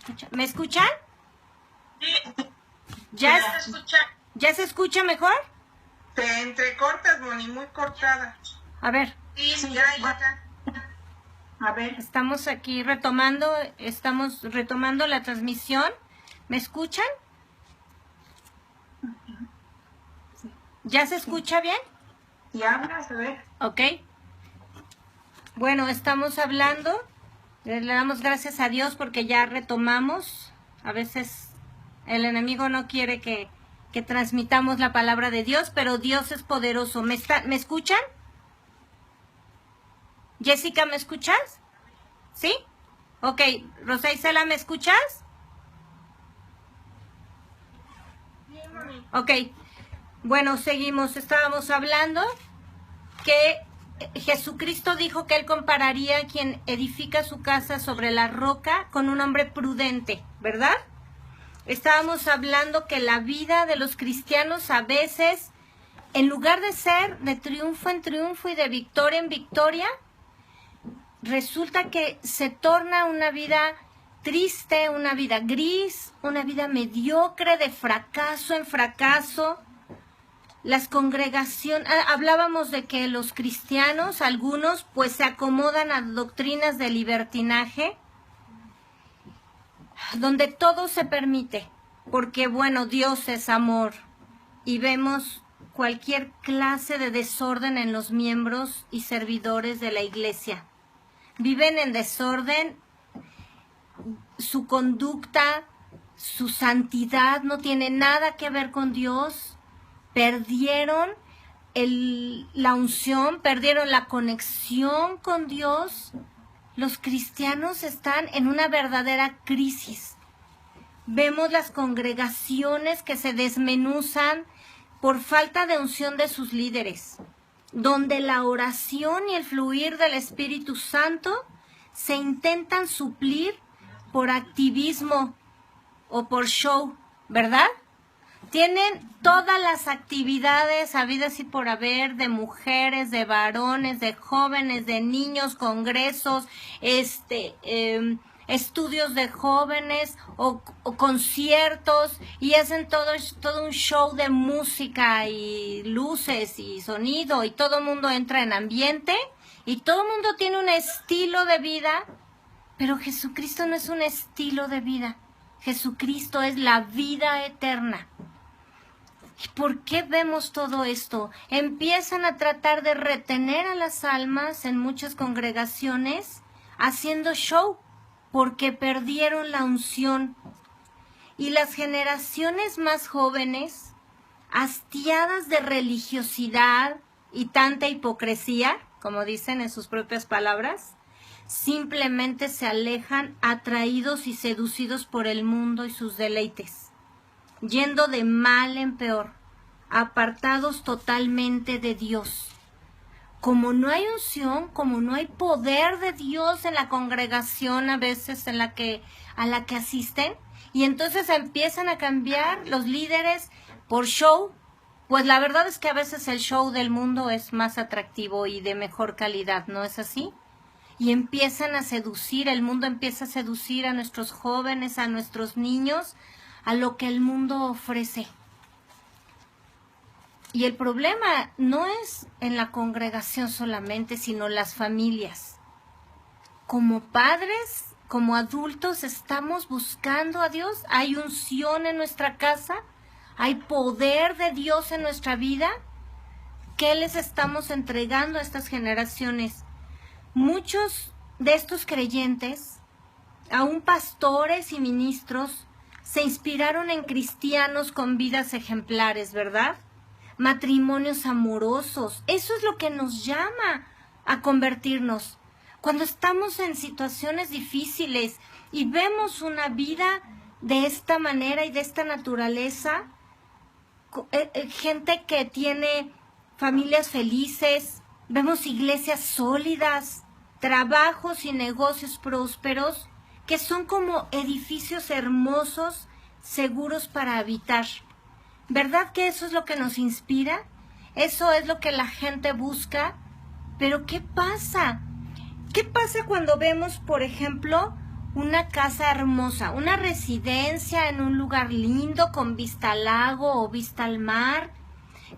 escucha? ¿Me escuchan? Sí. ¿Ya, se escucha? ¿Ya se escucha mejor? Te entrecortas, Moni, muy cortada. A ver. Sí, ya. A ver. Estamos retomando la transmisión. ¿Me escuchan? ¿Ya se escucha bien? ¿Y hablas? A ver. Ok. Bueno, estamos hablando. Le damos gracias a Dios porque ya retomamos. A veces el enemigo no quiere que transmitamos la palabra de Dios, pero Dios es poderoso. ¿Me escuchan? Jessica, ¿me escuchas? ¿Sí? Ok. Rosa Isela, ¿me escuchas? Ok. Bueno, seguimos. Estábamos hablando que Jesucristo dijo que Él compararía a quien edifica su casa sobre la roca con un hombre prudente, ¿verdad? Estábamos hablando que la vida de los cristianos a veces, en lugar de ser de triunfo en triunfo y de victoria en victoria, resulta que se torna una vida triste, una vida gris, una vida mediocre, de fracaso en fracaso. Las congregaciones, hablábamos de que los cristianos, algunos, pues se acomodan a doctrinas de libertinaje, donde todo se permite, porque bueno, Dios es amor, y vemos cualquier clase de desorden en los miembros y servidores de la iglesia. Viven en desorden, su conducta, su santidad no tiene nada que ver con Dios. Perdieron la unción, perdieron la conexión con Dios. Los cristianos están en una verdadera crisis. Vemos las congregaciones que se desmenuzan por falta de unción de sus líderes, donde la oración y el fluir del Espíritu Santo se intentan suplir por activismo o por show, ¿verdad? Tienen todas las actividades habidas y por haber de mujeres, de varones, de jóvenes, de niños, congresos, estudios de jóvenes o conciertos, y hacen todo un show de música y luces y sonido, y todo el mundo entra en ambiente y todo el mundo tiene un estilo de vida, pero Jesucristo no es un estilo de vida. Jesucristo es la vida eterna. ¿Y por qué vemos todo esto? Empiezan a tratar de retener a las almas en muchas congregaciones haciendo show porque perdieron la unción. Y las generaciones más jóvenes, hastiadas de religiosidad y tanta hipocresía, como dicen en sus propias palabras, simplemente se alejan atraídos y seducidos por el mundo y sus deleites, yendo de mal en peor, apartados totalmente de Dios. Como no hay unción, como no hay poder de Dios en la congregación a veces a la que asisten, y entonces empiezan a cambiar los líderes por show, pues la verdad es que a veces el show del mundo es más atractivo y de mejor calidad, ¿no es así? Y empiezan a seducir, el mundo empieza a seducir a nuestros jóvenes, a nuestros niños, a lo que el mundo ofrece. Y el problema no es en la congregación solamente, sino las familias. Como padres, como adultos, estamos buscando a Dios. ¿Hay unción en nuestra casa? ¿Hay poder de Dios en nuestra vida? ¿Qué les estamos entregando a estas generaciones? Muchos de estos creyentes, aún pastores y ministros, se inspiraron en cristianos con vidas ejemplares, ¿verdad? Matrimonios amorosos. Eso es lo que nos llama a convertirnos. Cuando estamos en situaciones difíciles y vemos una vida de esta manera y de esta naturaleza, gente que tiene familias felices, vemos iglesias sólidas, trabajos y negocios prósperos, que son como edificios hermosos, seguros para habitar. ¿Verdad que eso es lo que nos inspira? Eso es lo que la gente busca. Pero ¿qué pasa? ¿Qué pasa cuando vemos, por ejemplo, una casa hermosa, una residencia en un lugar lindo con vista al lago o vista al mar,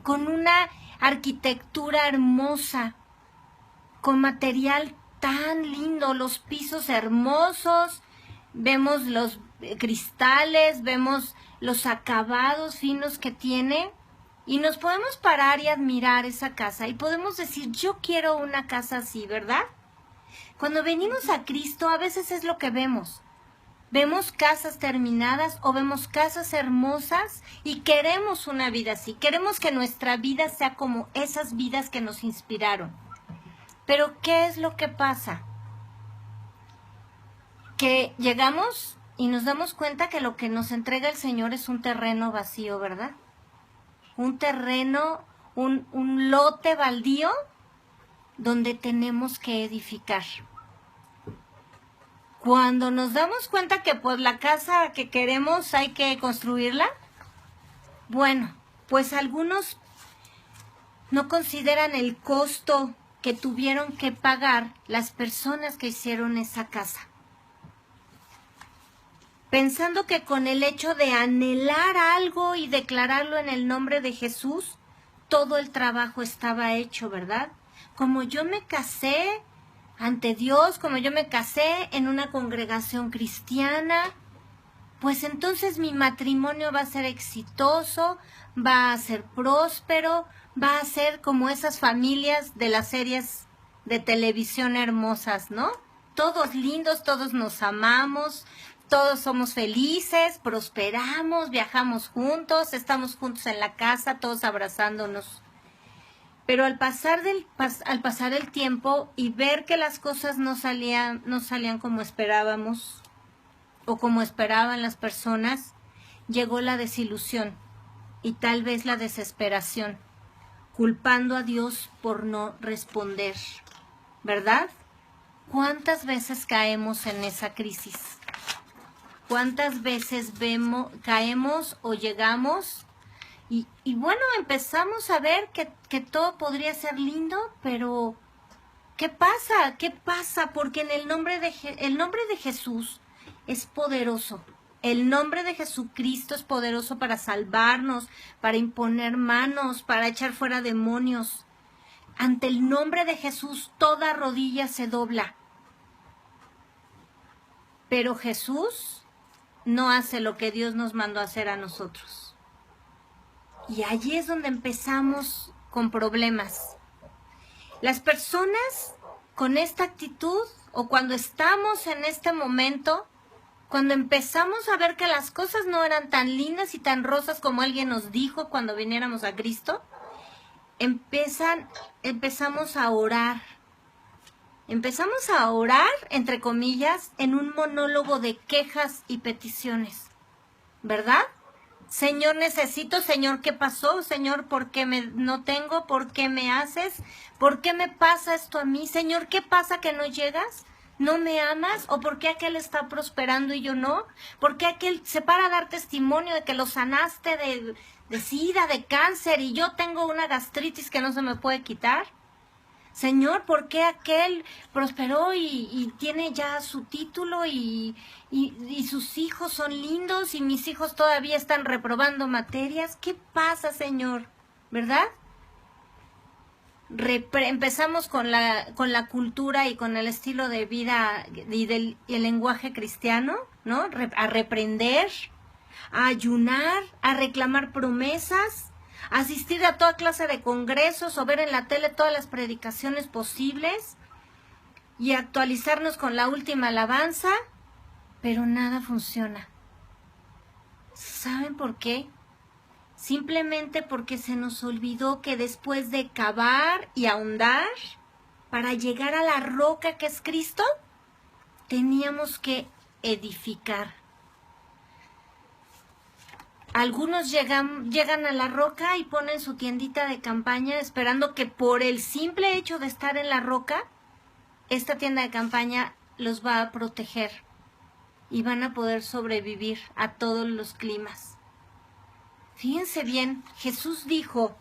con una arquitectura hermosa, con material tan lindo, los pisos hermosos, vemos los cristales, vemos los acabados finos que tiene y nos podemos parar y admirar esa casa y podemos decir, yo quiero una casa así, ¿verdad? Cuando venimos a Cristo a veces es lo que vemos. Vemos casas terminadas o vemos casas hermosas y queremos una vida así. Queremos que nuestra vida sea como esas vidas que nos inspiraron. Pero ¿qué es lo que pasa? Que llegamos y nos damos cuenta que lo que nos entrega el Señor es un terreno vacío, ¿verdad? Un terreno, un lote baldío donde tenemos que edificar. Cuando nos damos cuenta que pues la casa que queremos hay que construirla, bueno, pues algunos no consideran el costo que tuvieron que pagar las personas que hicieron esa casa. Pensando que con el hecho de anhelar algo y declararlo en el nombre de Jesús, todo el trabajo estaba hecho, ¿verdad? Como yo me casé ante Dios, como yo me casé en una congregación cristiana, pues entonces mi matrimonio va a ser exitoso, va a ser próspero, va a ser como esas familias de las series de televisión hermosas, ¿no? Todos lindos, todos nos amamos, todos somos felices, prosperamos, viajamos juntos, estamos juntos en la casa, todos abrazándonos. Pero al pasar el tiempo y ver que las cosas no salían como esperábamos o como esperaban las personas, llegó la desilusión y tal vez la desesperación, culpando a Dios por no responder, ¿verdad? ¿Cuántas veces caemos en esa crisis? ¿Cuántas veces caemos o llegamos? Y bueno, empezamos a ver que todo podría ser lindo, pero ¿qué pasa? ¿Qué pasa? Porque en el nombre de Jesús es poderoso. El nombre de Jesucristo es poderoso para salvarnos, para imponer manos, para echar fuera demonios. Ante el nombre de Jesús toda rodilla se dobla. Pero Jesús no hace lo que Dios nos mandó a hacer a nosotros. Y allí es donde empezamos con problemas. Las personas con esta actitud o cuando estamos en este momento, cuando empezamos a ver que las cosas no eran tan lindas y tan rosas como alguien nos dijo cuando viniéramos a Cristo, empezamos a orar. Empezamos a orar, entre comillas, en un monólogo de quejas y peticiones, ¿verdad? Señor, necesito, Señor, ¿qué pasó? Señor, ¿por qué no tengo? ¿Por qué me haces? ¿Por qué me pasa esto a mí? Señor, ¿qué pasa que no llegas? ¿No me amas? ¿O por qué aquel está prosperando y yo no? ¿Por qué aquel se para a dar testimonio de que lo sanaste de sida, de cáncer y yo tengo una gastritis que no se me puede quitar? Señor, ¿por qué aquel prosperó y tiene ya su título y sus hijos son lindos y mis hijos todavía están reprobando materias? ¿Qué pasa, Señor? ¿Verdad? Empezamos con la cultura y con el estilo de vida y el lenguaje cristiano, ¿no? A reprender, a ayunar, a reclamar promesas, asistir a toda clase de congresos o ver en la tele todas las predicaciones posibles y actualizarnos con la última alabanza, pero nada funciona. ¿Saben por qué? Simplemente porque se nos olvidó que después de cavar y ahondar para llegar a la roca que es Cristo, teníamos que edificar. Algunos llegan a la roca y ponen su tiendita de campaña esperando que por el simple hecho de estar en la roca, esta tienda de campaña los va a proteger y van a poder sobrevivir a todos los climas. Fíjense bien, Jesús dijo,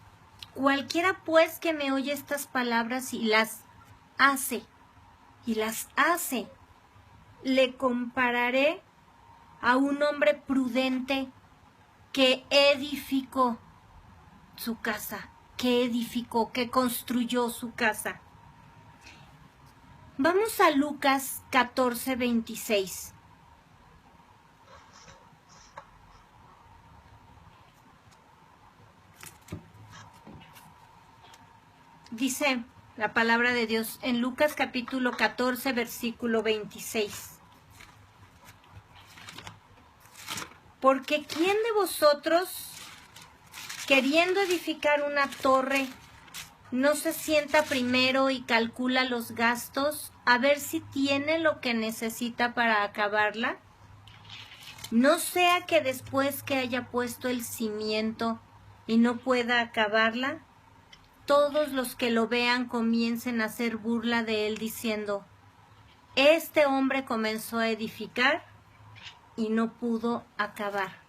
cualquiera pues que me oye estas palabras y las hace, le compararé a un hombre prudente que edificó su casa, que construyó su casa. Vamos a Lucas 14:26. Dice la palabra de Dios en Lucas capítulo 14, versículo 26. Porque ¿quién de vosotros, queriendo edificar una torre, no se sienta primero y calcula los gastos a ver si tiene lo que necesita para acabarla? No sea que después que haya puesto el cimiento y no pueda acabarla, todos los que lo vean comiencen a hacer burla de él diciendo, este hombre comenzó a edificar y no pudo acabar.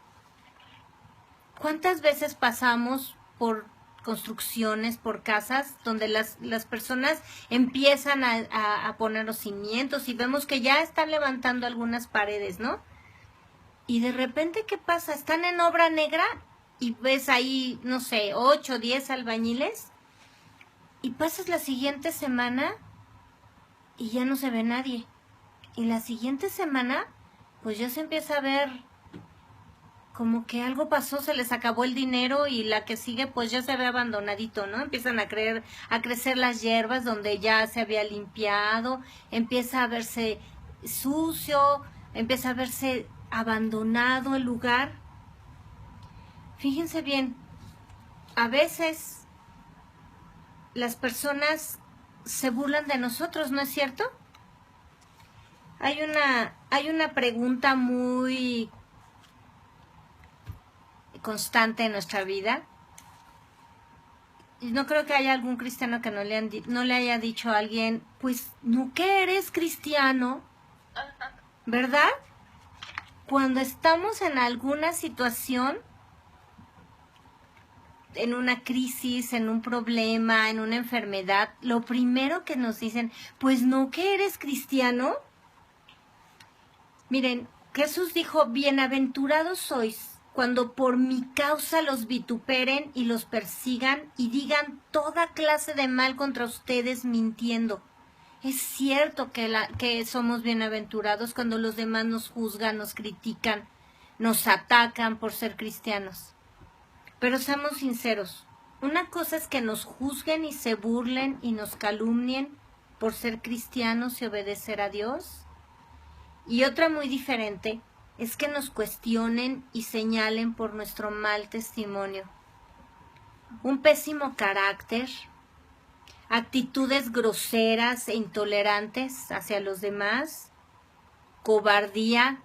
¿Cuántas veces pasamos por construcciones, por casas, donde las personas empiezan a poner los cimientos y vemos que ya están levantando algunas paredes, ¿no? Y de repente, ¿qué pasa? Están en obra negra y ves ahí, no sé, 8 o 10 albañiles y pasas la siguiente semana y ya no se ve nadie. Y la siguiente semana, pues ya se empieza a ver como que algo pasó, se les acabó el dinero y la que sigue pues ya se ve abandonadito, ¿no? Empiezan a crecer las hierbas donde ya se había limpiado, empieza a verse sucio, empieza a verse abandonado el lugar. Fíjense bien, a veces las personas se burlan de nosotros, ¿no es cierto? Hay una pregunta muy constante en nuestra vida. Y no creo que haya algún cristiano que no le haya dicho a alguien, pues, ¿no que eres cristiano? ¿Verdad? Cuando estamos en alguna situación, en una crisis, en un problema, en una enfermedad, lo primero que nos dicen, pues, ¿no que eres cristiano? Miren, Jesús dijo, bienaventurados sois cuando por mi causa los vituperen y los persigan y digan toda clase de mal contra ustedes mintiendo. Es cierto que somos bienaventurados cuando los demás nos juzgan, nos critican, nos atacan por ser cristianos. Pero seamos sinceros, una cosa es que nos juzguen y se burlen y nos calumnien por ser cristianos y obedecer a Dios. Y otra muy diferente es que nos cuestionen y señalen por nuestro mal testimonio. Un pésimo carácter, actitudes groseras e intolerantes hacia los demás, cobardía,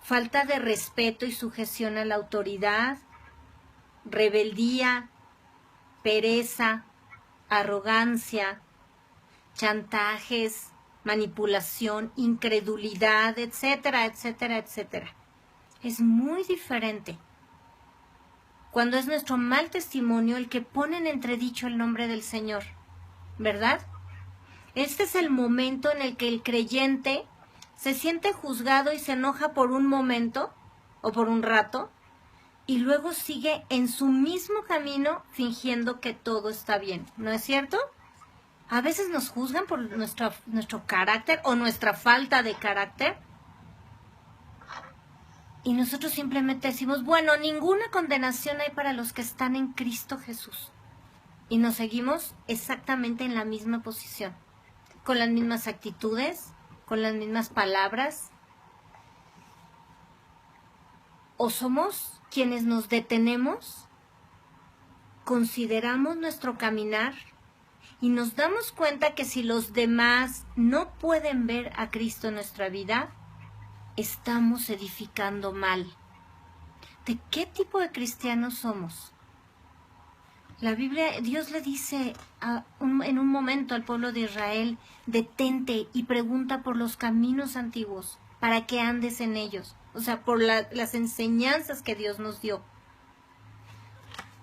falta de respeto y sujeción a la autoridad, rebeldía, pereza, arrogancia, chantajes, manipulación, incredulidad, etcétera, etcétera, etcétera. Es muy diferente cuando es nuestro mal testimonio el que pone en entredicho el nombre del Señor, ¿verdad? Este es el momento en el que el creyente se siente juzgado y se enoja por un momento o por un rato y luego sigue en su mismo camino fingiendo que todo está bien, ¿no es cierto? A veces nos juzgan por nuestro carácter o nuestra falta de carácter. Y nosotros simplemente decimos, bueno, ninguna condenación hay para los que están en Cristo Jesús. Y nos seguimos exactamente en la misma posición, con las mismas actitudes, con las mismas palabras. O somos quienes nos detenemos, consideramos nuestro caminar, y nos damos cuenta que si los demás no pueden ver a Cristo en nuestra vida, estamos edificando mal. ¿De qué tipo de cristianos somos? La Biblia, Dios le dice en un momento al pueblo de Israel, detente y pregunta por los caminos antiguos para que andes en ellos. O sea, por las enseñanzas que Dios nos dio.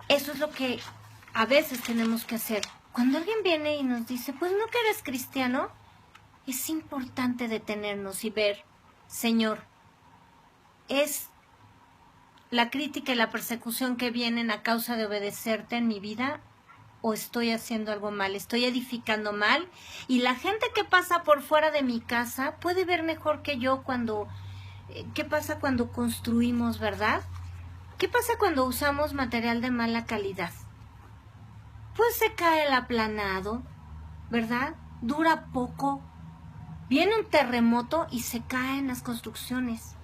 Eso es lo que a veces tenemos que hacer. Cuando alguien viene y nos dice, pues no que eres cristiano, es importante detenernos y ver, Señor, ¿es la crítica y la persecución que vienen a causa de obedecerte en mi vida? ¿O estoy haciendo algo mal? ¿Estoy edificando mal? Y la gente que pasa por fuera de mi casa puede ver mejor que yo cuando... ¿Qué pasa cuando construimos, verdad? ¿Qué pasa cuando usamos material de mala calidad? Pues se cae el aplanado, ¿verdad? Dura poco. Viene un terremoto y se caen las construcciones.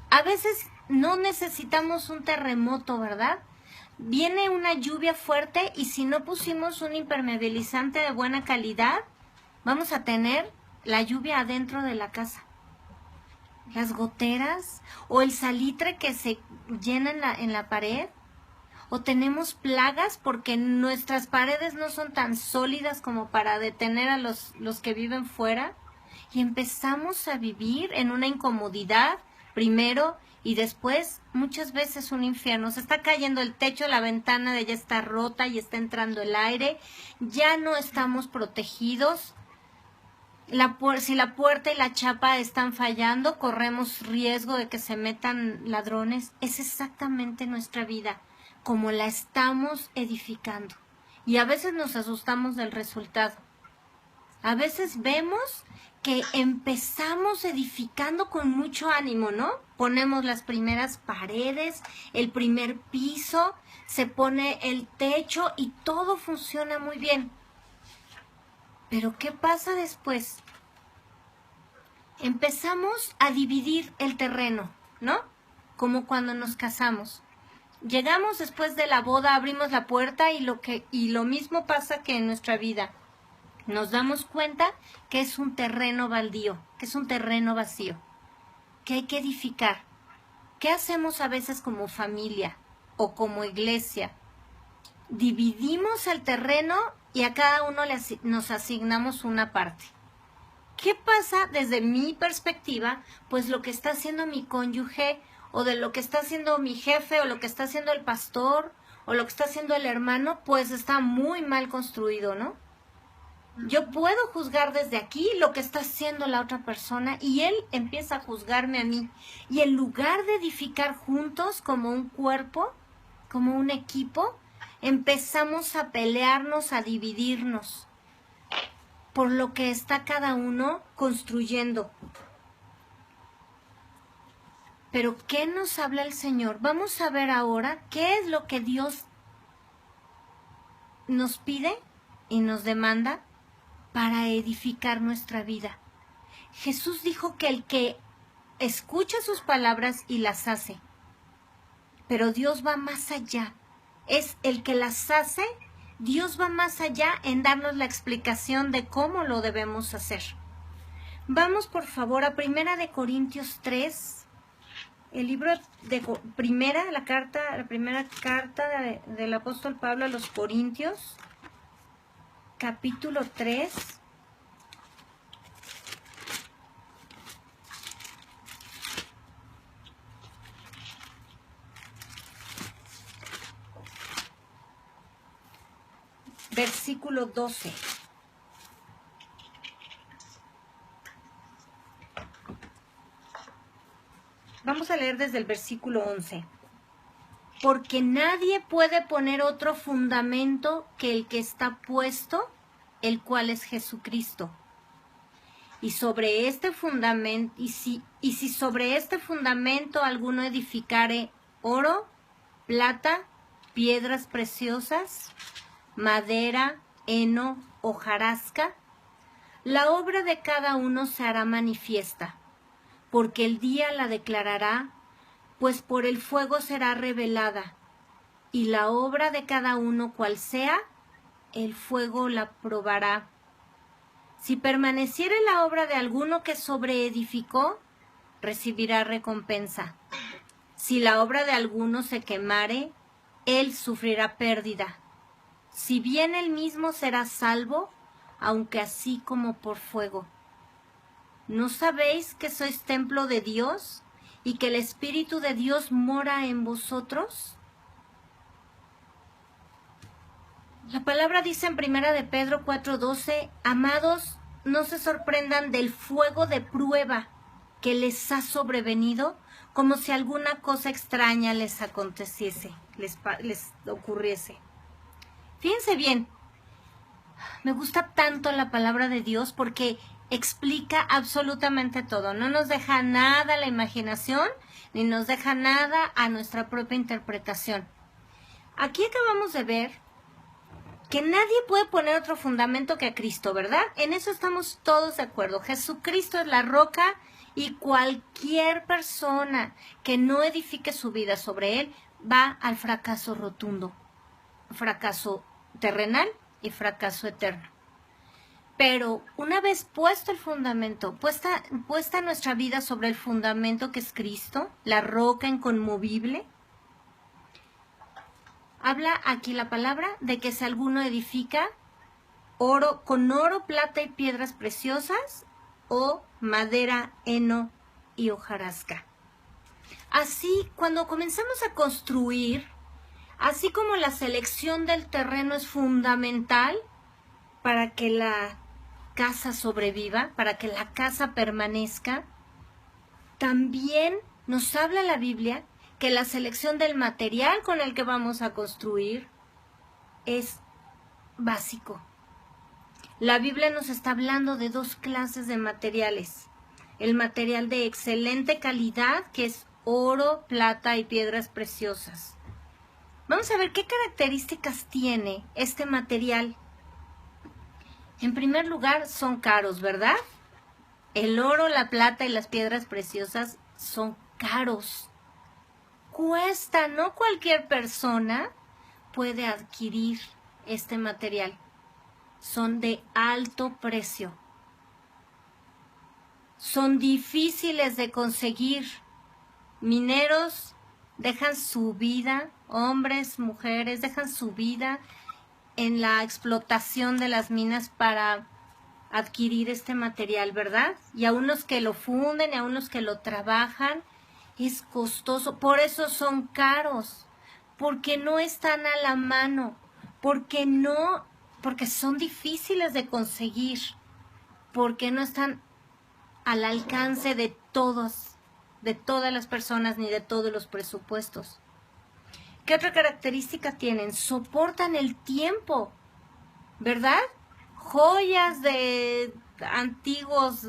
A veces no necesitamos un terremoto, ¿verdad? Viene una lluvia fuerte y si no pusimos un impermeabilizante de buena calidad, vamos a tener la lluvia adentro de la casa. Las goteras o el salitre que se llena en la pared. O tenemos plagas porque nuestras paredes no son tan sólidas como para detener a los que viven fuera. Y empezamos a vivir en una incomodidad primero y después muchas veces un infierno. Se está cayendo el techo, la ventana de ya está rota y está entrando el aire. Ya no estamos protegidos. Si la puerta y la chapa están fallando, corremos riesgo de que se metan ladrones. Es exactamente nuestra vida, como la estamos edificando. Y a veces nos asustamos del resultado. A veces vemos que empezamos edificando con mucho ánimo, ¿no? Ponemos las primeras paredes, el primer piso, se pone el techo y todo funciona muy bien. Pero ¿qué pasa después? Empezamos a dividir el terreno, ¿no? Como cuando nos casamos. Llegamos después de la boda, abrimos la puerta y lo mismo pasa que en nuestra vida. Nos damos cuenta que es un terreno baldío, que es un terreno vacío, que hay que edificar. ¿Qué hacemos a veces como familia o como iglesia? Dividimos el terreno y a cada uno nos asignamos una parte. ¿Qué pasa desde mi perspectiva? Pues lo que está haciendo mi cónyuge, o de lo que está haciendo mi jefe, o lo que está haciendo el pastor, o lo que está haciendo el hermano, pues está muy mal construido, ¿no? Yo puedo juzgar desde aquí lo que está haciendo la otra persona y él empieza a juzgarme a mí. Y en lugar de edificar juntos como un cuerpo, como un equipo, empezamos a pelearnos, a dividirnos por lo que está cada uno construyendo. Pero ¿qué nos habla el Señor? Vamos a ver ahora qué es lo que Dios nos pide y nos demanda para edificar nuestra vida. Jesús dijo que el que escucha sus palabras y las hace, pero Dios va más allá. Es el que las hace. Dios va más allá en darnos la explicación de cómo lo debemos hacer. Vamos por favor a 1 Corintios 3, el libro de la primera carta del apóstol Pablo a los Corintios, capítulo 3. Versículo 12. Vamos a leer desde el versículo 11. Porque nadie puede poner otro fundamento que el que está puesto, el cual es Jesucristo. Y sobre este fundamento, si sobre este fundamento alguno edificare oro, plata, piedras preciosas, madera, heno, hojarasca, la obra de cada uno se hará manifiesta, porque el día la declarará, pues por el fuego será revelada, y la obra de cada uno cual sea, el fuego la probará. Si permaneciere la obra de alguno que sobreedificó, recibirá recompensa. Si la obra de alguno se quemare, él sufrirá pérdida. Si bien él mismo será salvo, aunque así como por fuego. ¿No sabéis que sois templo de Dios y que el Espíritu de Dios mora en vosotros? La palabra dice en 1 de Pedro 4:12, amados, no se sorprendan del fuego de prueba que les ha sobrevenido, como si alguna cosa extraña les aconteciese, les ocurriese. Fíjense bien, me gusta tanto la palabra de Dios porque explica absolutamente todo. No nos deja nada a la imaginación, ni nos deja nada a nuestra propia interpretación. Aquí acabamos de ver que nadie puede poner otro fundamento que a Cristo, ¿verdad? En eso estamos todos de acuerdo. Jesucristo es la roca y cualquier persona que no edifique su vida sobre él va al fracaso rotundo, fracaso terrenal y fracaso eterno. Pero una vez puesto el fundamento, puesta nuestra vida sobre el fundamento que es Cristo, la roca inconmovible, habla aquí la palabra de que si alguno edifica con oro, plata y piedras preciosas, o madera, heno y hojarasca. Así, cuando comenzamos a construir, así como la selección del terreno es fundamental para que la casa sobreviva, para que la casa permanezca, también nos habla la Biblia que la selección del material con el que vamos a construir es básico. La Biblia nos está hablando de dos clases de materiales. El material de excelente calidad, que es oro, plata y piedras preciosas. Vamos a ver qué características tiene este material. En primer lugar, son caros, ¿verdad? El oro, la plata y las piedras preciosas son caros. Cuesta, no cualquier persona puede adquirir este material. Son de alto precio. Son difíciles de conseguir. Mineros dejan su vida, hombres, mujeres, dejan su vida en la explotación de las minas para adquirir este material, ¿verdad? Y a unos que lo funden y a unos que lo trabajan, es costoso. Por eso son caros, porque no están a la mano, porque son difíciles de conseguir, porque no están al alcance de todas las personas ni de todos los presupuestos. ¿Qué otra característica tienen? Soportan el tiempo, ¿verdad? Joyas de antiguos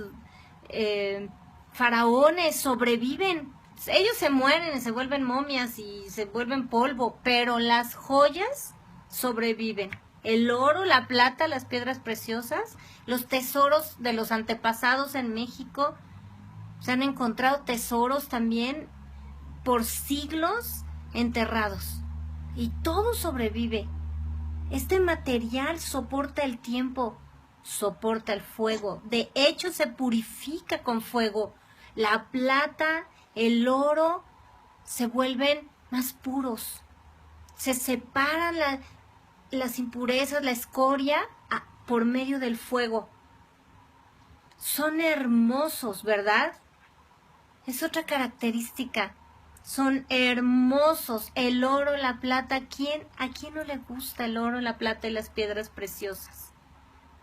faraones sobreviven. Ellos se mueren y se vuelven momias y se vuelven polvo, pero las joyas sobreviven. El oro, la plata, las piedras preciosas, los tesoros de los antepasados en México. Se han encontrado tesoros también por siglos enterrados. Y todo sobrevive. Este material soporta el tiempo, soporta el fuego. De hecho, se purifica con fuego. La plata, el oro, se vuelven más puros. Se separan las impurezas, la escoria, por medio del fuego. Son hermosos, ¿verdad? Es otra característica. Son hermosos. El oro, la plata. ¿A quién no le gusta el oro, la plata y las piedras preciosas?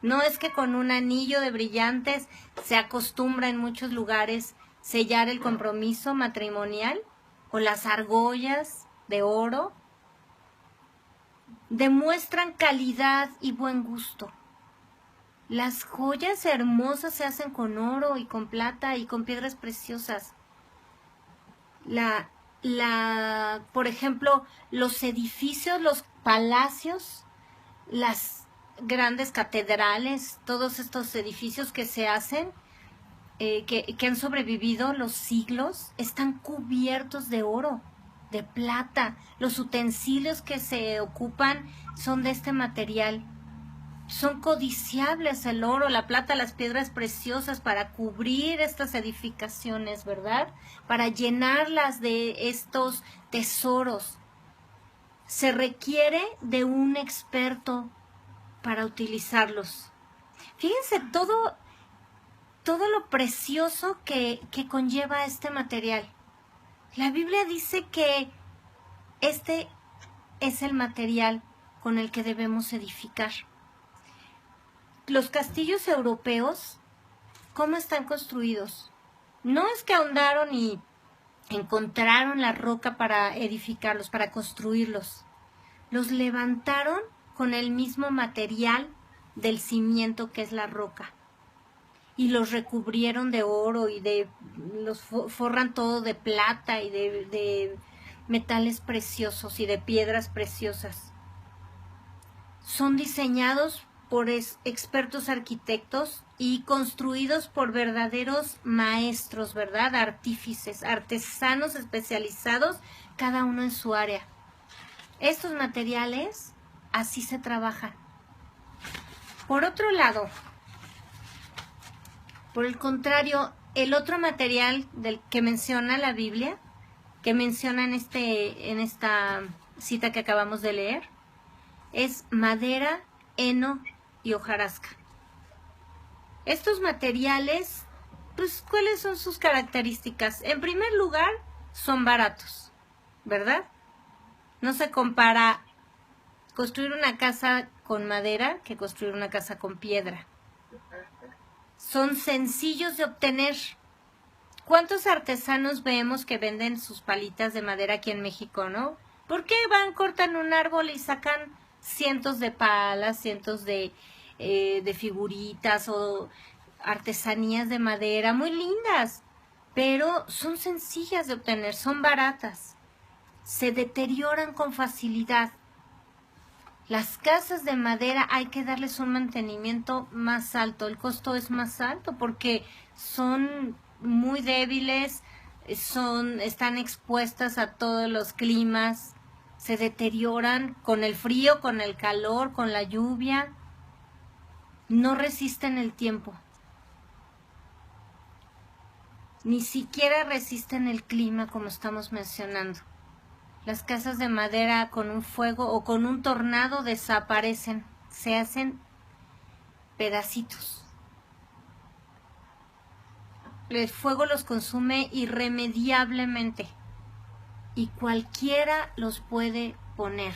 No es que con un anillo de brillantes se acostumbra en muchos lugares sellar el compromiso matrimonial, o las argollas de oro. Demuestran calidad y buen gusto. Las joyas hermosas se hacen con oro y con plata y con piedras preciosas. Por ejemplo, los edificios, los palacios, las grandes catedrales, todos estos edificios que se hacen, que han sobrevivido los siglos, están cubiertos de oro, de plata. Los utensilios que se ocupan son de este material. Son codiciables el oro, la plata, las piedras preciosas para cubrir estas edificaciones, ¿verdad? Para llenarlas de estos tesoros. Se requiere de un experto para utilizarlos. Fíjense todo lo precioso que conlleva este material. La Biblia dice que este es el material con el que debemos edificar. los castillos europeos, ¿cómo están construidos? No es que ahondaron y encontraron la roca para edificarlos, para construirlos. Los levantaron con el mismo material del cimiento que es la roca. Y los recubrieron de oro y los forran todo de plata y de metales preciosos y de piedras preciosas. Son diseñados por expertos arquitectos y construidos por verdaderos maestros, ¿verdad? Artífices, artesanos especializados, cada uno en su área. Estos materiales, así se trabajan. Por otro lado, por el contrario, el otro material del que menciona la Biblia, que menciona en esta cita que acabamos de leer, es madera, heno y hojarasca. Estos materiales, pues, ¿cuáles son sus características? En primer lugar, son baratos, ¿verdad? No se compara construir una casa con madera que construir una casa con piedra. Son sencillos de obtener. ¿Cuántos artesanos vemos que venden sus palitas de madera aquí en México, no? ¿Por qué van, cortan un árbol y sacan cientos de palas, cientos de figuritas o artesanías de madera muy lindas? Pero son sencillas de obtener, son baratas. Se deterioran con facilidad. Las casas de madera hay que darles un mantenimiento más alto, el costo es más alto porque son muy débiles, están expuestas a todos los climas, se deterioran con el frío, con el calor, con la lluvia, no resisten el tiempo, ni siquiera resisten el clima como estamos mencionando. Las casas de madera con un fuego o con un tornado desaparecen, se hacen pedacitos. El fuego los consume irremediablemente y cualquiera los puede poner,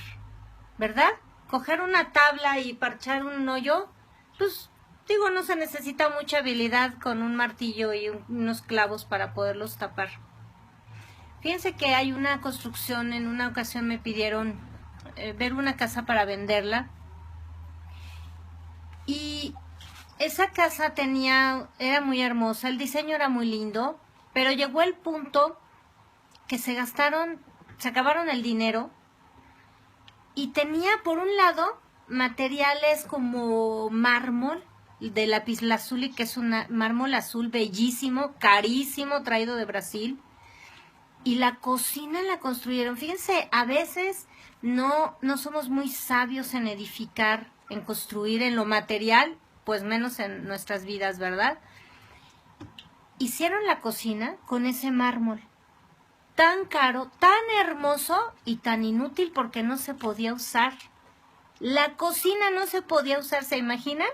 ¿verdad? Coger una tabla y parchar un hoyo, pues digo, no se necesita mucha habilidad con un martillo y unos clavos para poderlos tapar. Fíjense que hay una construcción, en una ocasión me pidieron ver una casa para venderla y esa casa era muy hermosa, el diseño era muy lindo, pero llegó el punto que se acabaron el dinero y tenía por un lado materiales como mármol de lapislázuli, que es un mármol azul bellísimo, carísimo, traído de Brasil. Y la cocina la construyeron. Fíjense, a veces no somos muy sabios en edificar, en construir, en lo material, pues menos en nuestras vidas, ¿verdad? Hicieron la cocina con ese mármol, tan caro, tan hermoso y tan inútil porque no se podía usar. La cocina no se podía usar, ¿se imaginan?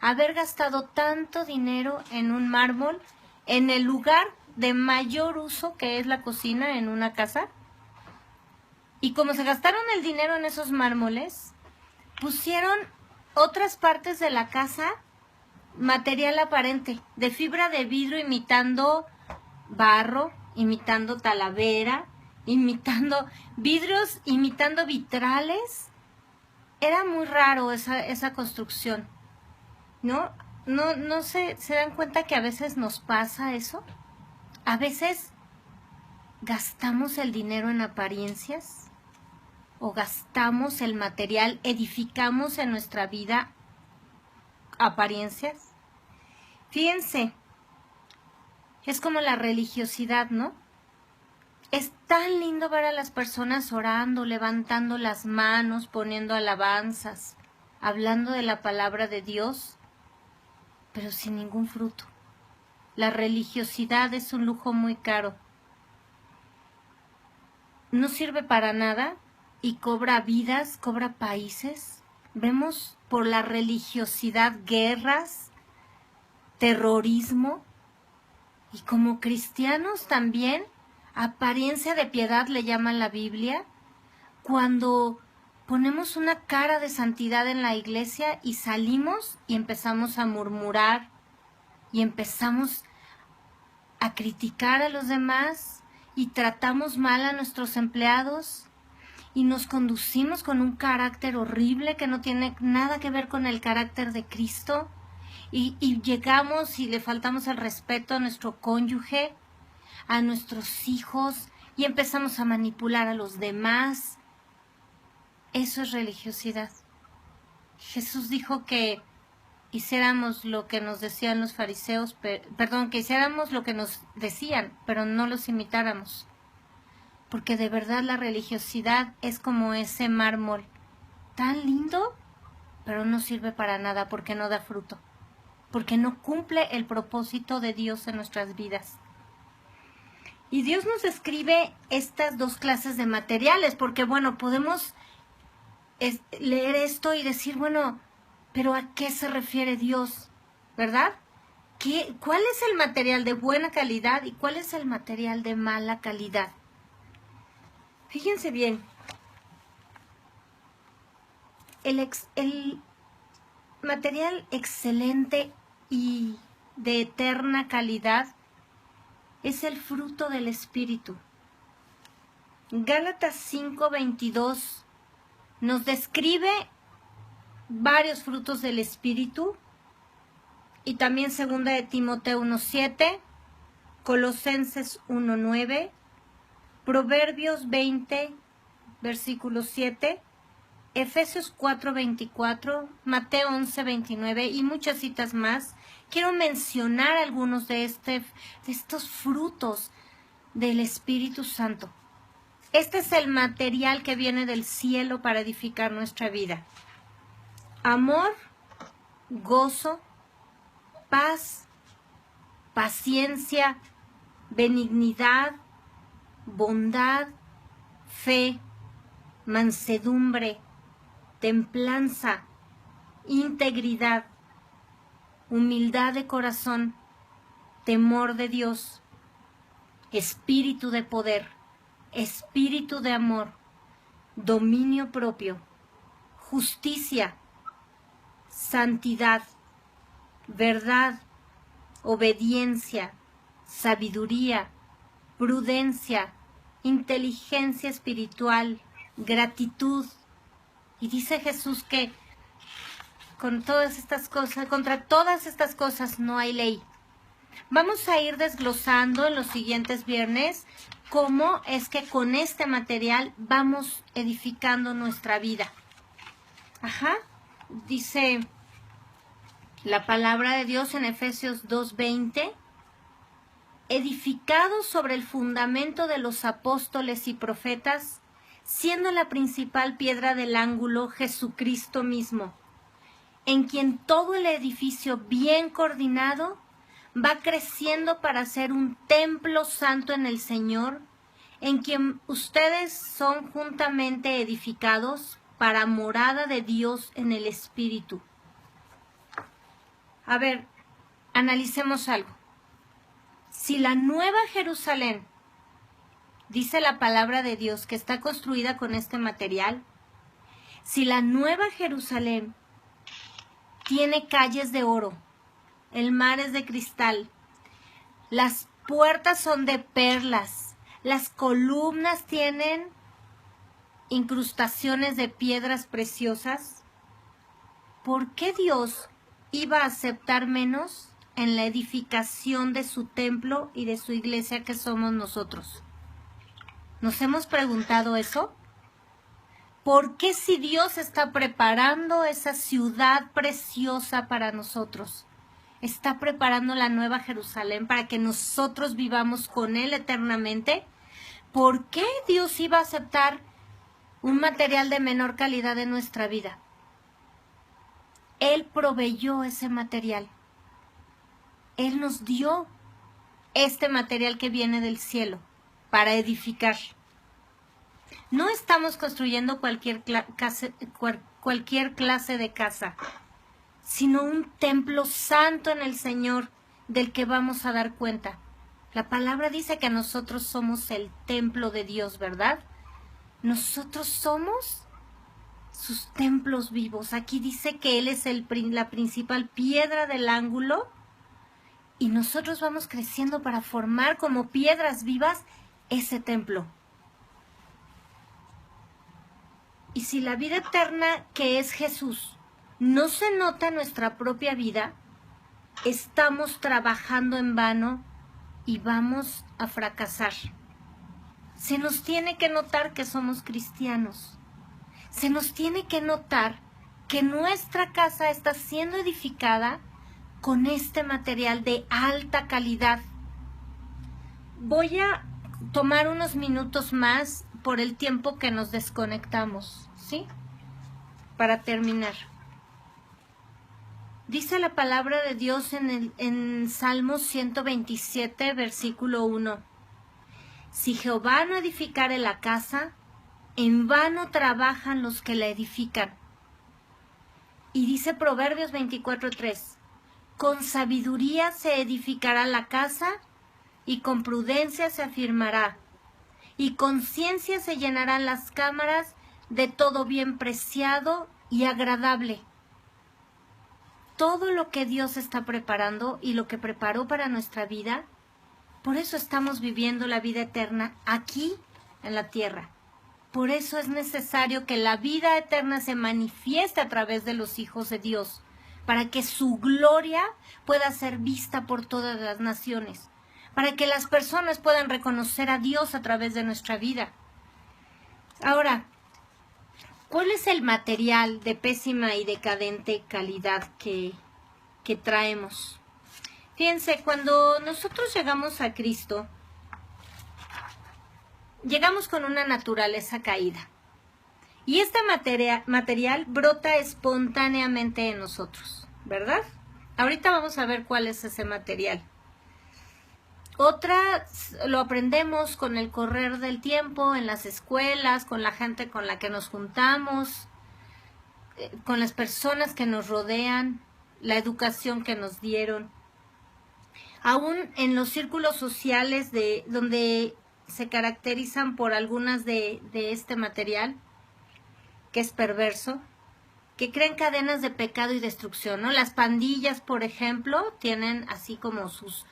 Haber gastado tanto dinero en un mármol en el lugar de mayor uso que es la cocina en una casa. Y como se gastaron el dinero en esos mármoles, pusieron otras partes de la casa material aparente, de fibra de vidrio imitando barro, imitando talavera, imitando vidrios, imitando vitrales. Era muy raro esa construcción, ¿no? No se dan cuenta que a veces nos pasa eso. A veces gastamos el dinero en apariencias o gastamos el material, edificamos en nuestra vida apariencias. Fíjense, es como la religiosidad, ¿no? Es tan lindo ver a las personas orando, levantando las manos, poniendo alabanzas, hablando de la palabra de Dios, pero sin ningún fruto. La religiosidad es un lujo muy caro. No sirve para nada y cobra vidas, cobra países. Vemos por la religiosidad guerras, terrorismo y como cristianos también, apariencia de piedad le llama la Biblia, cuando ponemos una cara de santidad en la iglesia y salimos y empezamos a murmurar y empezamos a criticar a los demás y tratamos mal a nuestros empleados y nos conducimos con un carácter horrible que no tiene nada que ver con el carácter de Cristo y llegamos y le faltamos el respeto a nuestro cónyuge, a nuestros hijos y empezamos a manipular a los demás. Eso es religiosidad. Jesús dijo que hiciéramos lo que nos decían los fariseos, que hiciéramos lo que nos decían, pero no los imitáramos. Porque de verdad la religiosidad es como ese mármol, tan lindo, pero no sirve para nada porque no da fruto, porque no cumple el propósito de Dios en nuestras vidas. Y Dios nos describe estas dos clases de materiales, porque bueno, podemos leer esto y decir, bueno, pero ¿a qué se refiere Dios? ¿Verdad? ¿Cuál es el material de buena calidad y cuál es el material de mala calidad? Fíjense bien, el material excelente y de eterna calidad es el fruto del Espíritu. Gálatas 5:22 nos describe varios frutos del Espíritu y también 2 de Timoteo 1:7, Colosenses 1:9, Proverbios 20, versículo 7, Efesios 4:24, Mateo 11:29 y muchas citas más. Quiero mencionar algunos de estos frutos del Espíritu Santo. Este es el material que viene del cielo para edificar nuestra vida. Amor, gozo, paz, paciencia, benignidad, bondad, fe, mansedumbre, templanza, integridad, humildad de corazón, temor de Dios, espíritu de poder, espíritu de amor, dominio propio, justicia, santidad, verdad, obediencia, sabiduría, prudencia, inteligencia espiritual, gratitud. Y dice Jesús que contra todas estas cosas no hay ley. Vamos a ir desglosando en los siguientes viernes cómo es que con este material vamos edificando nuestra vida. Dice la palabra de Dios en Efesios 2:20, edificados sobre el fundamento de los apóstoles y profetas, siendo la principal piedra del ángulo Jesucristo mismo, en quien todo el edificio bien coordinado va creciendo para ser un templo santo en el Señor, en quien ustedes son juntamente edificados para morada de Dios en el Espíritu. A ver, analicemos algo. Si la Nueva Jerusalén, dice la palabra de Dios que está construida con este material, si la Nueva Jerusalén tiene calles de oro, el mar es de cristal, las puertas son de perlas, las columnas tienen incrustaciones de piedras preciosas, ¿por qué Dios iba a aceptar menos en la edificación de su templo y de su iglesia que somos nosotros? ¿Nos hemos preguntado eso? ¿Por qué si Dios está preparando esa ciudad preciosa para nosotros, está preparando la Nueva Jerusalén para que nosotros vivamos con Él eternamente? ¿Por qué Dios iba a aceptar un material de menor calidad en nuestra vida? Él proveyó ese material. Él nos dio este material que viene del cielo para edificar. No estamos construyendo cualquier clase de casa, sino un templo santo en el Señor del que vamos a dar cuenta. La palabra dice que nosotros somos el templo de Dios, ¿verdad? Nosotros somos sus templos vivos. Aquí dice que Él es la principal piedra del ángulo y nosotros vamos creciendo para formar como piedras vivas ese templo. Y si la vida eterna que es Jesús no se nota en nuestra propia vida, estamos trabajando en vano y vamos a fracasar. Se nos tiene que notar que somos cristianos. Se nos tiene que notar que nuestra casa está siendo edificada con este material de alta calidad. Voy a tomar unos minutos más por el tiempo que nos desconectamos, ¿sí? Para terminar. Dice la palabra de Dios en Salmos 127, versículo 1. Si Jehová no edificare la casa, en vano trabajan los que la edifican. Y dice Proverbios 24:3, con sabiduría se edificará la casa, y con prudencia se afirmará, y con ciencia se llenarán las cámaras de todo bien preciado y agradable. Todo lo que Dios está preparando y lo que preparó para nuestra vida, por eso estamos viviendo la vida eterna aquí en la tierra. Por eso es necesario que la vida eterna se manifieste a través de los hijos de Dios, para que su gloria pueda ser vista por todas las naciones, para que las personas puedan reconocer a Dios a través de nuestra vida. Ahora, ¿cuál es el material de pésima y decadente calidad que traemos? Fíjense, cuando nosotros llegamos a Cristo, llegamos con una naturaleza caída. Y este material brota espontáneamente en nosotros, ¿verdad? Ahorita vamos a ver cuál es ese material. Otra lo aprendemos con el correr del tiempo, en las escuelas, con la gente con la que nos juntamos, con las personas que nos rodean, la educación que nos dieron. Aún en los círculos sociales donde se caracterizan por algunas de este material, que es perverso, que crean cadenas de pecado y destrucción, ¿no? Las pandillas, por ejemplo, tienen así como sus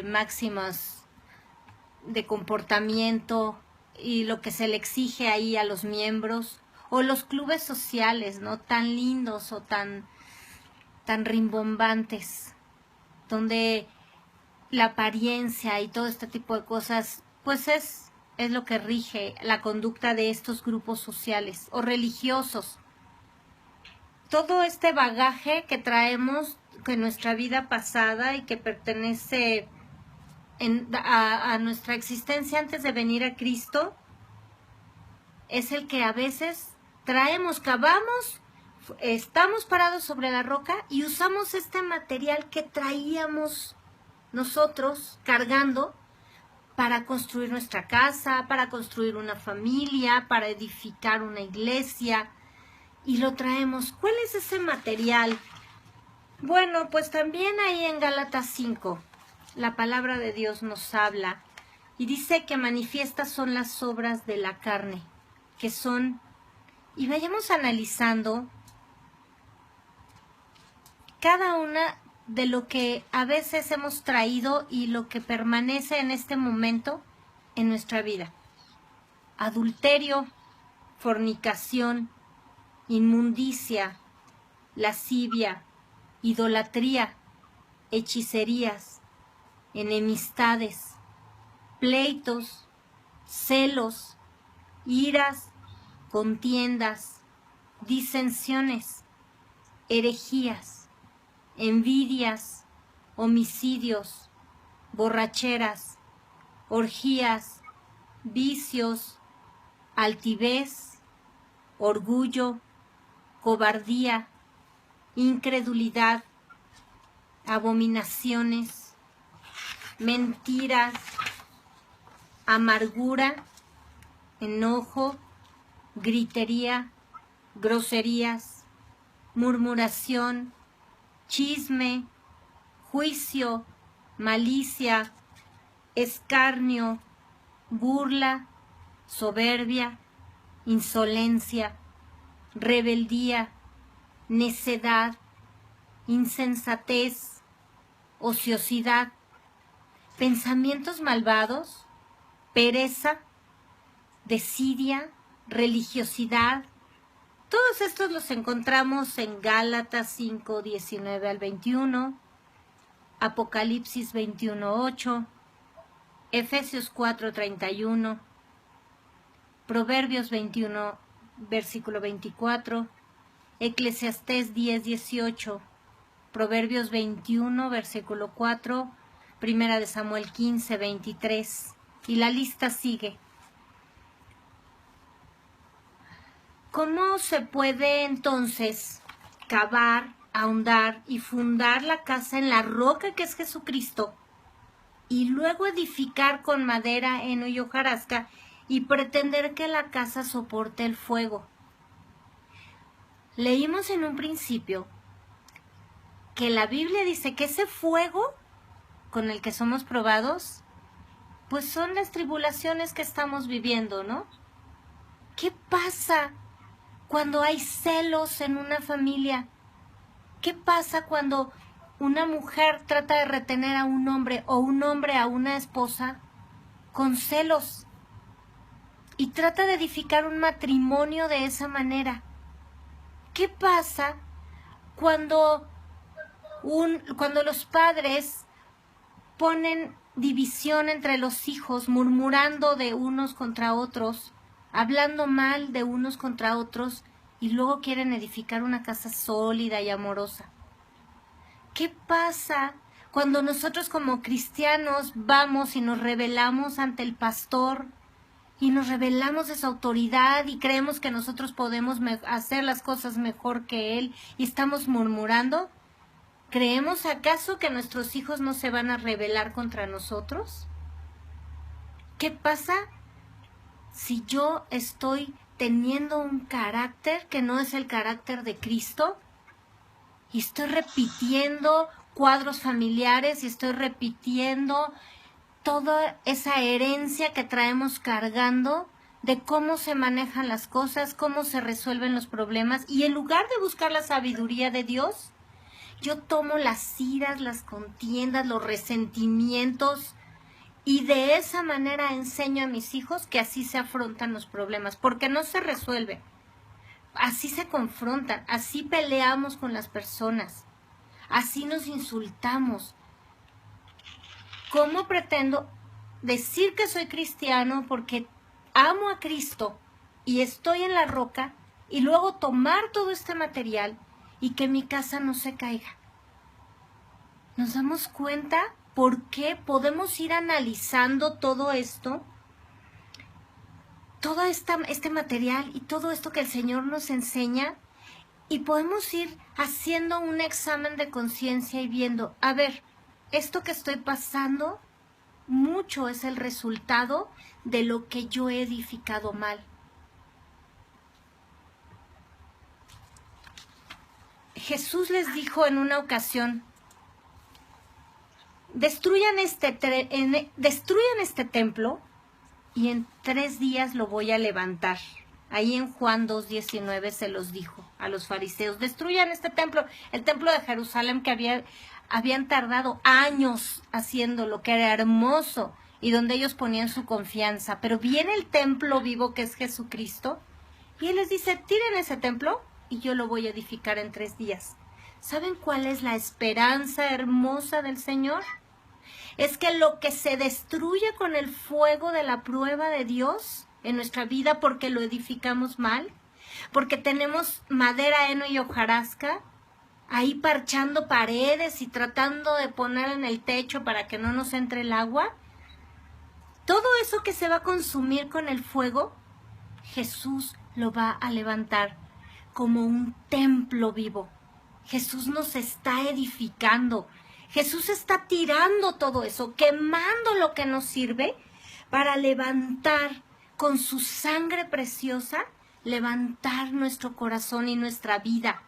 máximas de comportamiento y lo que se le exige ahí a los miembros, o los clubes sociales, ¿no? Tan lindos o tan rimbombantes, donde la apariencia y todo este tipo de cosas, pues es lo que rige la conducta de estos grupos sociales o religiosos. Todo este bagaje que traemos en nuestra vida pasada y que pertenece a nuestra existencia antes de venir a Cristo, es el que a veces traemos, cavamos, estamos parados sobre la roca y usamos este material que traíamos nosotros cargando para construir nuestra casa, para construir una familia, para edificar una iglesia, y lo traemos. ¿Cuál es ese material? Bueno, pues también ahí en Gálatas 5, la palabra de Dios nos habla y dice que manifiestas son las obras de la carne, que son, y vayamos analizando cada una de lo que a veces hemos traído y lo que permanece en este momento en nuestra vida. Adulterio, fornicación, inmundicia, lascivia, idolatría, hechicerías, enemistades, pleitos, celos, iras, contiendas, disensiones, herejías, envidias, homicidios, borracheras, orgías, vicios, altivez, orgullo, cobardía, incredulidad, abominaciones, mentiras, amargura, enojo, gritería, groserías, murmuración, chisme, juicio, malicia, escarnio, burla, soberbia, insolencia, rebeldía, necedad, insensatez, ociosidad, pensamientos malvados, pereza, desidia, religiosidad. Todos estos los encontramos en Gálatas 5, 19 al 21, Apocalipsis 21, 8, Efesios 4, 31, Proverbios 21, versículo 24, Eclesiastés 10, 18, Proverbios 21, versículo 4, Primera de Samuel 15, 23, y la lista sigue. ¿Cómo se puede entonces cavar, ahondar y fundar la casa en la roca que es Jesucristo y luego edificar con madera, heno y hojarasca y pretender que la casa soporte el fuego? Leímos en un principio que la Biblia dice que ese fuego con el que somos probados, pues son las tribulaciones que estamos viviendo, ¿no? ¿Qué pasa cuando hay celos en una familia? ¿Qué pasa cuando una mujer trata de retener a un hombre o un hombre a una esposa con celos y trata de edificar un matrimonio de esa manera? ¿Qué pasa cuando los padres ponen división entre los hijos, murmurando de unos contra otros, hablando mal de unos contra otros, y luego quieren edificar una casa sólida y amorosa? ¿Qué pasa cuando nosotros como cristianos vamos y nos rebelamos ante el pastor y nos rebelamos de su autoridad y creemos que nosotros podemos hacer las cosas mejor que él y estamos murmurando? ¿Creemos acaso que nuestros hijos no se van a rebelar contra nosotros? ¿Qué pasa si yo estoy teniendo un carácter que no es el carácter de Cristo y estoy repitiendo cuadros familiares y estoy repitiendo toda esa herencia que traemos cargando de cómo se manejan las cosas, cómo se resuelven los problemas, y en lugar de buscar la sabiduría de Dios, yo tomo las iras, las contiendas, los resentimientos, y de esa manera enseño a mis hijos que así se afrontan los problemas, porque no se resuelven, así se confrontan, así peleamos con las personas, así nos insultamos. ¿Cómo pretendo decir que soy cristiano porque amo a Cristo y estoy en la roca y luego tomar todo este material y que mi casa no se caiga? ¿Nos damos cuenta por qué podemos ir analizando todo esto? Todo este material y todo esto que el Señor nos enseña, y podemos ir haciendo un examen de conciencia y viendo, a ver, esto que estoy pasando, mucho es el resultado de lo que yo he edificado mal. Jesús les dijo en una ocasión, destruyan este templo y en 3 días lo voy a levantar. Ahí en Juan 2:19 se los dijo a los fariseos, destruyan este templo, el templo de Jerusalén que habían tardado años haciendo, lo que era hermoso y donde ellos ponían su confianza. Pero viene el templo vivo que es Jesucristo y Él les dice, tiren ese templo y yo lo voy a edificar en 3 días. ¿Saben cuál es la esperanza hermosa del Señor? Es que lo que se destruye con el fuego de la prueba de Dios en nuestra vida porque lo edificamos mal, porque tenemos madera, heno y hojarasca, ahí parchando paredes y tratando de poner en el techo para que no nos entre el agua, todo eso que se va a consumir con el fuego, Jesús lo va a levantar como un templo vivo. Jesús nos está edificando. Jesús está tirando todo eso, quemando lo que nos sirve para levantar con su sangre preciosa, levantar nuestro corazón y nuestra vida.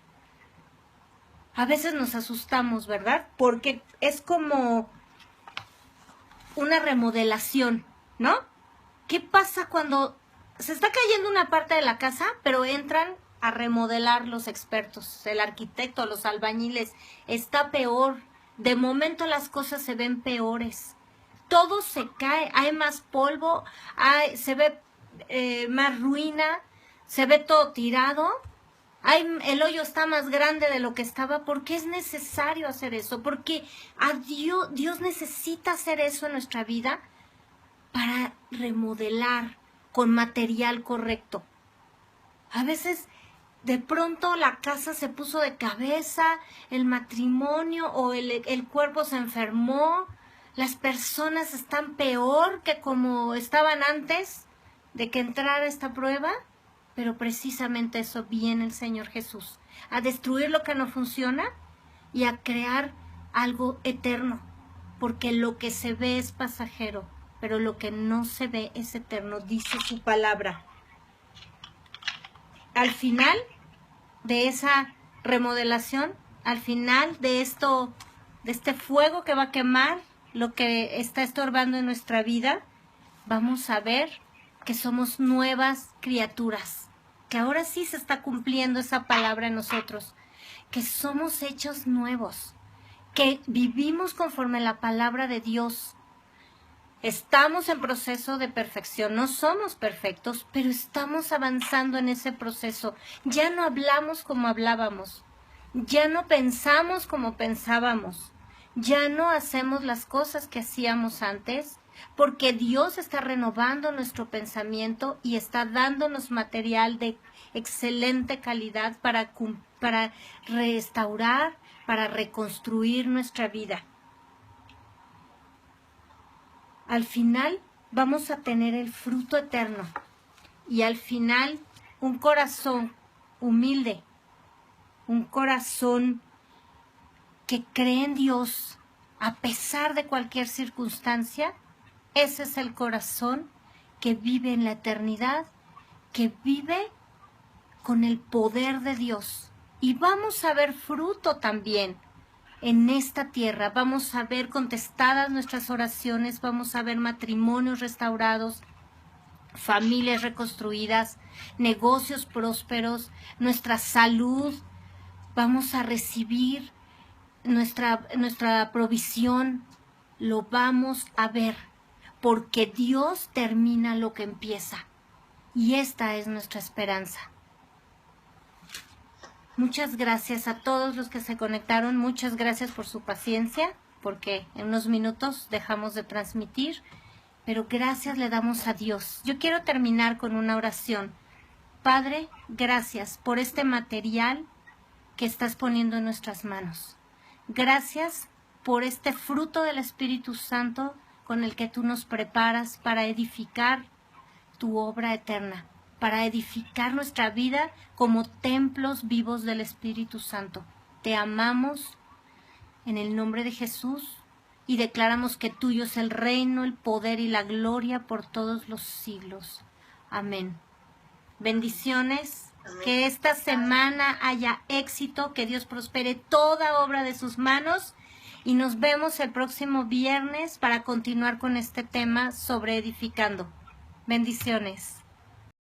A veces nos asustamos, ¿verdad? Porque es como una remodelación, ¿no? ¿Qué pasa cuando se está cayendo una parte de la casa, pero entran a remodelar los expertos, el arquitecto, los albañiles. Está peor. De momento las cosas se ven peores. Todo se cae, hay más polvo, se ve más ruina, se ve todo tirado. El hoyo está más grande de lo que estaba. ¿Por qué es necesario hacer eso? Porque Dios necesita hacer eso en nuestra vida para remodelar con material correcto. A veces de pronto la casa se puso de cabeza, el matrimonio o el cuerpo se enfermó, las personas están peor que como estaban antes de que entrara esta prueba, pero precisamente eso viene el Señor Jesús, a destruir lo que no funciona y a crear algo eterno, porque lo que se ve es pasajero, pero lo que no se ve es eterno, dice su palabra. Al final de esa remodelación, al final de esto, de este fuego que va a quemar lo que está estorbando en nuestra vida, vamos a ver que somos nuevas criaturas, que ahora sí se está cumpliendo esa palabra en nosotros, que somos hechos nuevos, que vivimos conforme a la palabra de Dios. Estamos en proceso de perfección, no somos perfectos, pero estamos avanzando en ese proceso. Ya no hablamos como hablábamos, ya no pensamos como pensábamos, ya no hacemos las cosas que hacíamos antes, porque Dios está renovando nuestro pensamiento y está dándonos material de excelente calidad para restaurar, para reconstruir nuestra vida. Al final vamos a tener el fruto eterno y al final un corazón humilde, un corazón que cree en Dios a pesar de cualquier circunstancia. Ese es el corazón que vive en la eternidad, que vive con el poder de Dios. Y vamos a ver fruto también en esta tierra. Vamos a ver contestadas nuestras oraciones, vamos a ver matrimonios restaurados, familias reconstruidas, negocios prósperos, nuestra salud. Vamos a recibir nuestra provisión, lo vamos a ver, porque Dios termina lo que empieza. Y esta es nuestra esperanza. Muchas gracias a todos los que se conectaron, muchas gracias por su paciencia, porque en unos minutos dejamos de transmitir, pero gracias le damos a Dios. Yo quiero terminar con una oración. Padre, gracias por este material que estás poniendo en nuestras manos. Gracias por este fruto del Espíritu Santo con el que tú nos preparas para edificar tu obra eterna, para edificar nuestra vida como templos vivos del Espíritu Santo. Te amamos en el nombre de Jesús y declaramos que tuyo es el reino, el poder y la gloria por todos los siglos. Amén. Bendiciones. Que esta semana haya éxito, que Dios prospere toda obra de sus manos y nos vemos el próximo viernes para continuar con este tema sobre edificando. Bendiciones.